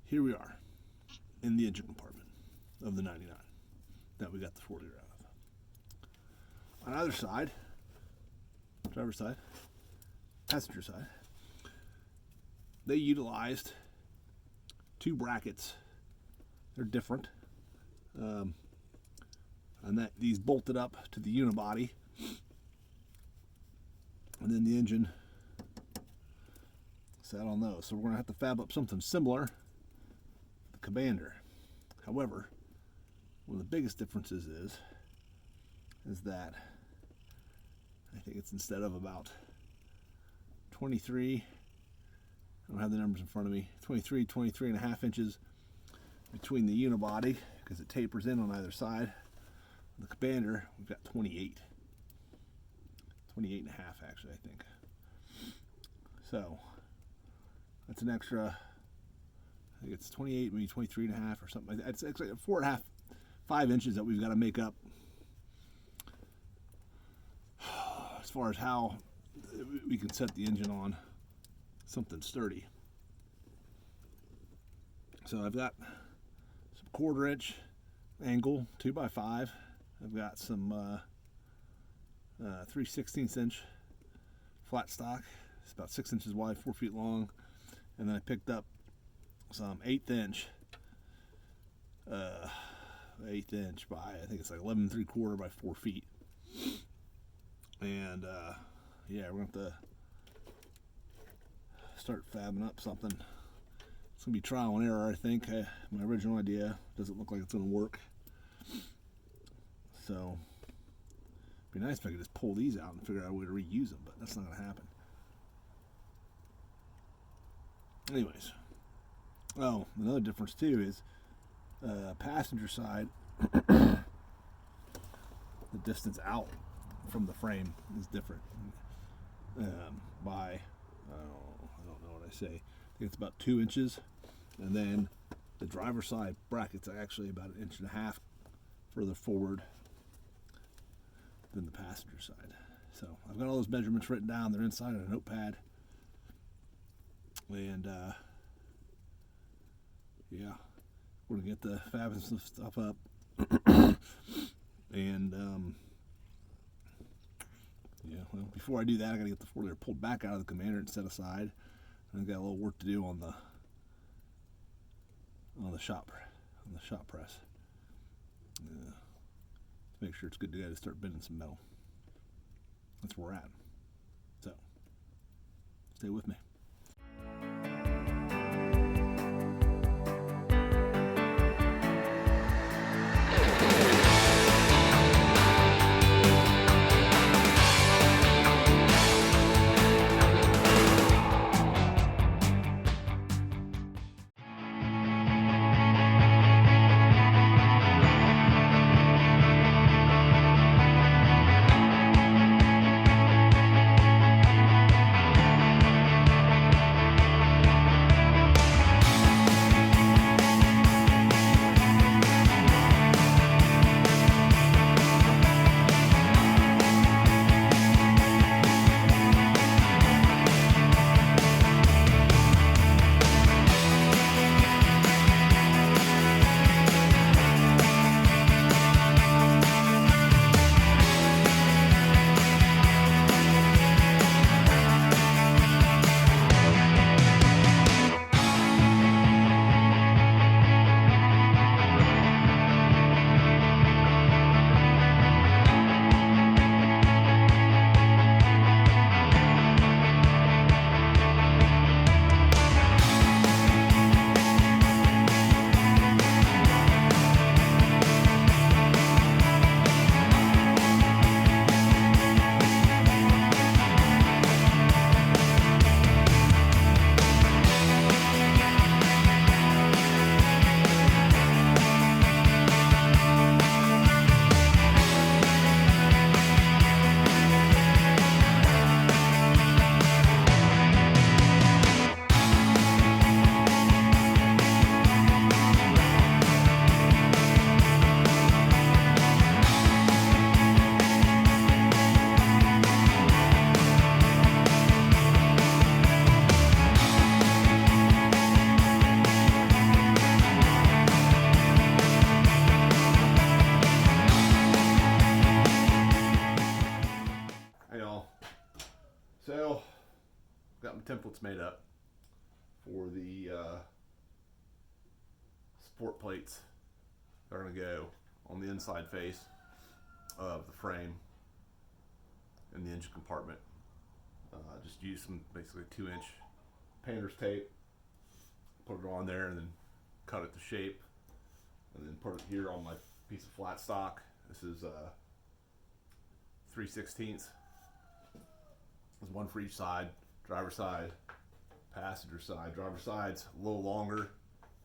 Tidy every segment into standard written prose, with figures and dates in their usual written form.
here we are in the engine compartment of the 99 that we got the 4 liter out of. On either side, driver's side, passenger side, they utilized 2 brackets. They're different. And that these bolted up to the unibody. And then the engine sat on those. So we're going to have to fab up something similar to the Commander. However, one of the biggest differences is that I think it's instead of about 23, I don't have the numbers in front of me, 23 and a half inches between the unibody, because it tapers in on either side. The Commander, we've got 28 and a half actually, I think. So that's an extra, I think it's 28, maybe 23 and a half or something. It's actually 4.5, 5 inches that we've got to make up as far as how we can set the engine on something sturdy. So I've got some 1/4 inch angle 2x5. I've got some 3/16 inch flat stock. It's about 6 inches wide, 4 feet long. And then I picked up some 1/8 inch by, I think it's like 11 3/4 by 4 feet. And yeah, we're going to have to start fabbing up something. It's going to be trial and error, I think. My original idea doesn't look like it's going to work. So it'd be nice if I could just pull these out and figure out a way to reuse them, but that's not going to happen. Anyways, oh, another difference too is passenger side, the distance out from the frame is different by, I don't know what I say, I think it's about 2 inches, and then the driver's side brackets are actually about 1.5 inches further forward than the passenger side. So I've got all those measurements written down. They're inside on a notepad. And yeah, we're gonna get the fabbing some stuff up. And yeah, well, before I do that, I gotta get the 4 liter pulled back out of the Commander and set aside. And I've got a little work to do on the shop press. To make sure it's good to go to start bending some metal. That's where we're at. So, stay with me. So, got my templates made up for the support plates that are going to go on the inside face of the frame in the engine compartment. Just use some basically 2-inch painter's tape, put it on there, and then cut it to shape, and then put it here on my piece of flat stock. This is 3/16. There's one for each side, driver side, passenger side. Driver side's a little longer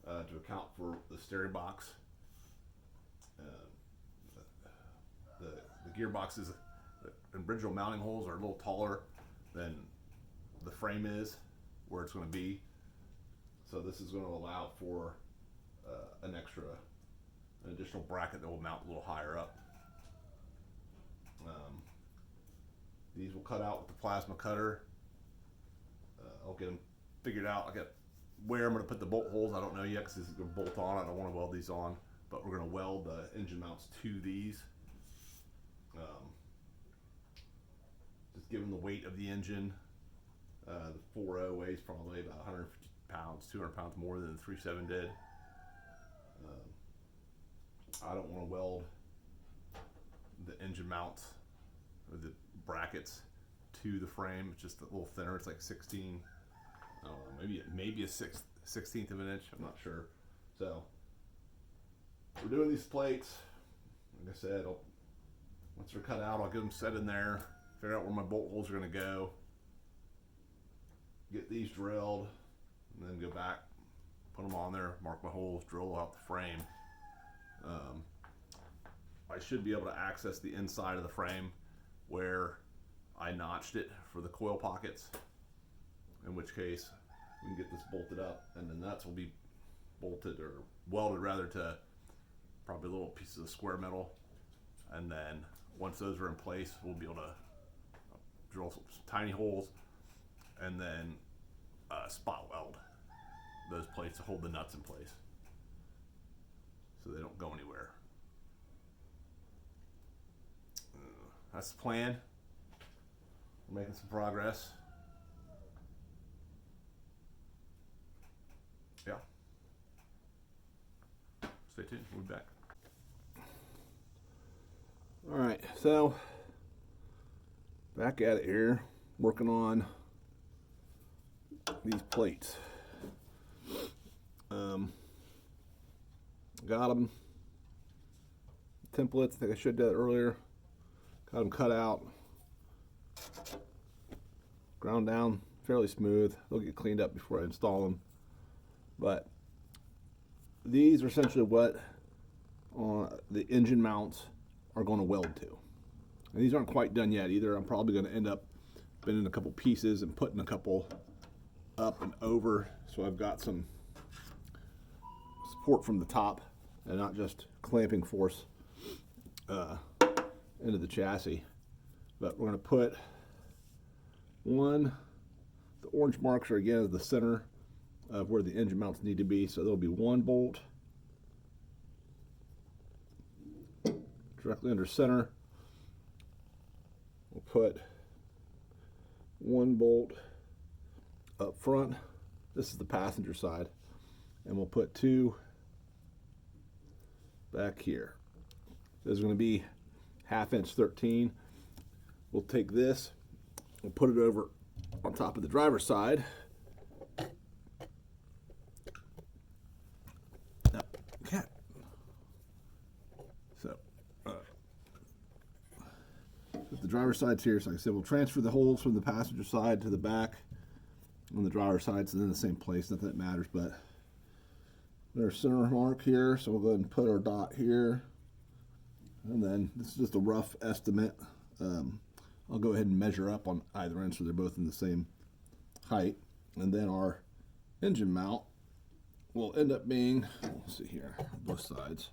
to account for the steering box. The gearboxes and original mounting holes are a little taller than the frame is where it's going to be. So this is going to allow for an additional bracket that will mount a little higher up. These will cut out with the plasma cutter. I'll get them figured out. I got where I'm going to put the bolt holes. I don't know yet because this is going to bolt on. I don't want to weld these on, but we're going to weld the engine mounts to these. Just given the weight of the engine, the 4.0 weighs probably about 150 pounds, 200 pounds more than the 3.7 did. I don't want to weld the engine mounts or the brackets to the frame. It's just a little thinner. It's like 16. I don't know, maybe a 16th of an inch. I'm not sure. So we're doing these plates. Like I said, once they're cut out, I'll get them set in there, figure out where my bolt holes are going to go, get these drilled, and then go back, put them on there, mark my holes, drill out the frame. I should be able to access the inside of the frame where I notched it for the coil pockets, in which case we can get this bolted up, and the nuts will be bolted or welded rather to probably little pieces of square metal, and then once those are in place, we'll be able to drill some tiny holes and then spot weld those plates to hold the nuts in place so they don't go anywhere. That's the plan. We're making some progress. Yeah. Stay tuned. We'll be back. All right, so back at it here, working on these plates. Got them templates. I think I showed that earlier. Got them cut out, ground down fairly smooth. They'll get cleaned up before I install them. But these are essentially what the engine mounts are going to weld to. And these aren't quite done yet either. I'm probably going to end up bending a couple pieces and putting a couple up and over, so I've got some support from the top and not just clamping force into the chassis. But we're going to put the orange marks are again the center of where the engine mounts need to be, so there'll be one bolt directly under center. We'll put one bolt up front. This is the passenger side, and we'll put two back here. There's going to be 1/2 inch 13. We'll take this, we'll put it over on top of the driver's side. Okay. So the driver's side's here, so like I said, we'll transfer the holes from the passenger side to the back on the driver's side, so they're in the same place. Not that it matters, but there's center mark here, so we'll go ahead and put our dot here. And then this is just a rough estimate. I'll go ahead and measure up on either end so they're both in the same height. And then our engine mount will end up being, let's see here, both sides,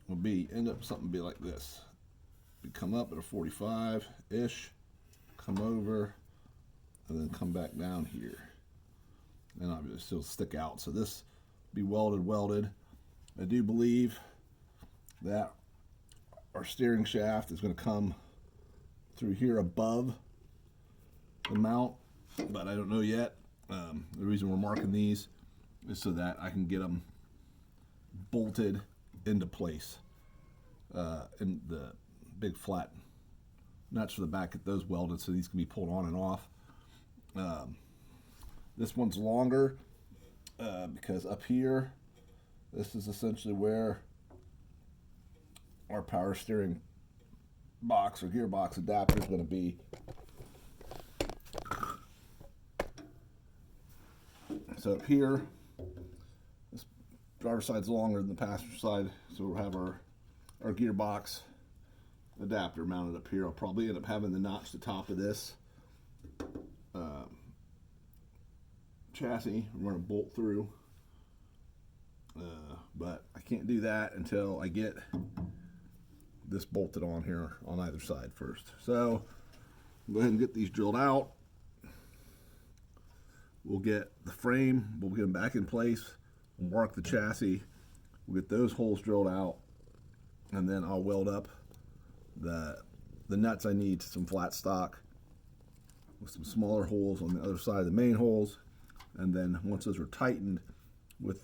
will end up like this. Come up at a 45-ish, come over, and then come back down here. And obviously still stick out. So this be welded. I do believe that our steering shaft is going to come through here above the mount, but I don't know yet. The reason we're marking these is so that I can get them bolted into place. And the big flat nuts for the back, get those welded so these can be pulled on and off. This one's longer because up here, this is essentially where our power steering box or gearbox adapter is going to be. So up here, this driver's side's longer than the passenger side, so we'll have our gearbox adapter mounted up here. I'll probably end up having to notch the top of this chassis. I'm going to bolt through, but I can't do that until I get this bolted on here on either side first. So go ahead and get these drilled out. We'll get the frame, we'll get them back in place, we'll mark the chassis, we'll get those holes drilled out, and then I'll weld up the nuts I need to some flat stock with some smaller holes on the other side of the main holes. And then once those are tightened with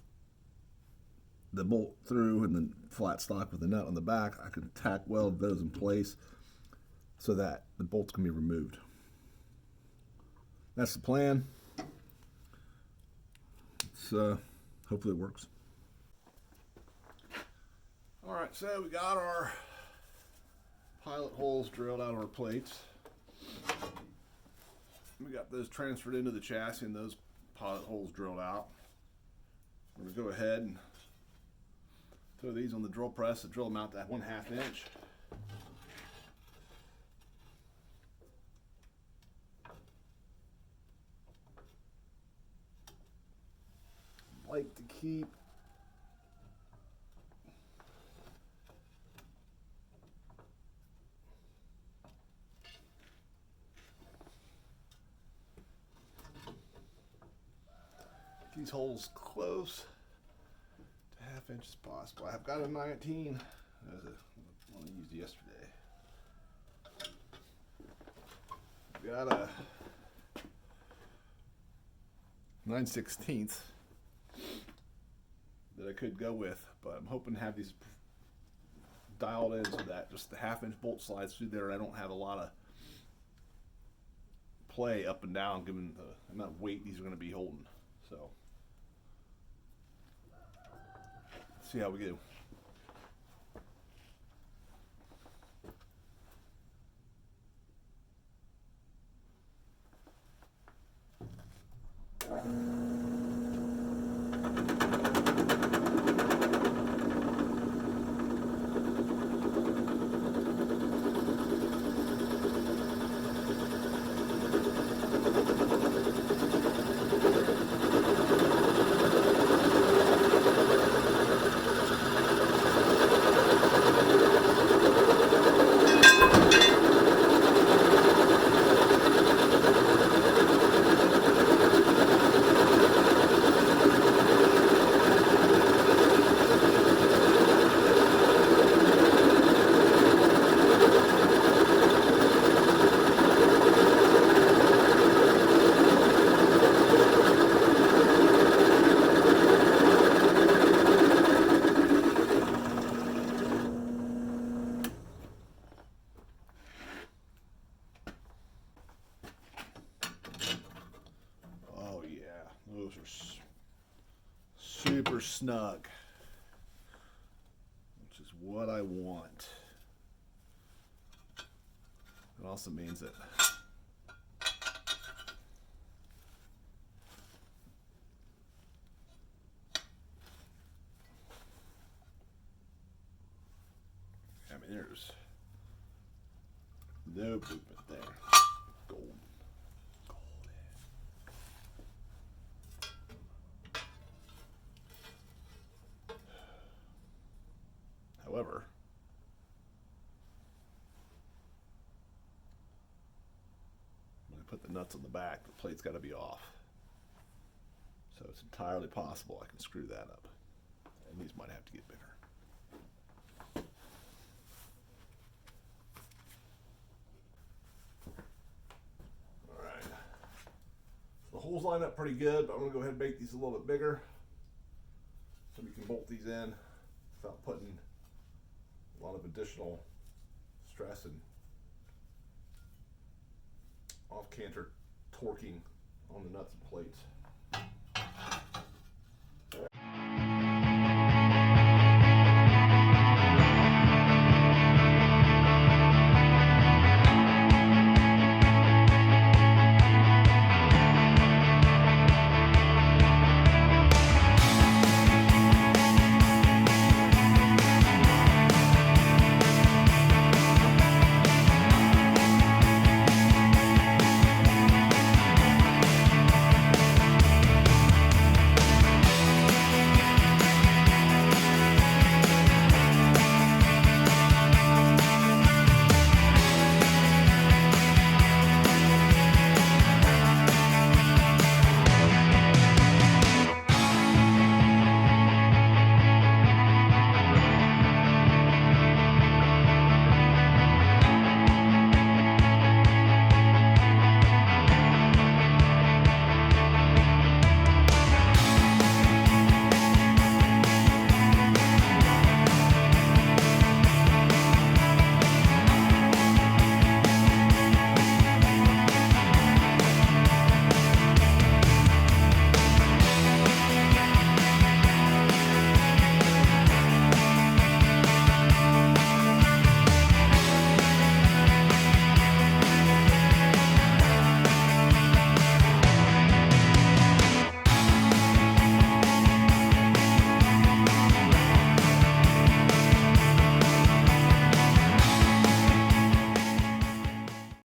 the bolt through and then flat stock with the nut on the back, I can tack weld those in place so that the bolts can be removed. That's the plan. Hopefully it works. All right, so we got our pilot holes drilled out of our plates. We got those transferred into the chassis and those pilot holes drilled out. We're gonna go ahead and throw these on the drill press to drill them out that 1/2 inch. Like to keep these holes close to 1/2 inch as possible. I've got a 19 as a one I used yesterday. I've got a 9/16 that I could go with, but I'm hoping to have these dialed in so that just the 1/2 inch bolt slides through there. I don't have a lot of play up and down given the amount of weight these are going to be holding. So let's see how we do. Those are super snug, which is what I want. It also means that there's no movement there. Gold. However, when I put the nuts on the back, the plate's got to be off. So it's entirely possible I can screw that up. And these might have to get bigger. All right. holes line up pretty good, but I'm gonna go ahead and make these a little bit bigger so we can bolt these in without putting a lot of additional stress and off canter torquing on the nuts and plates.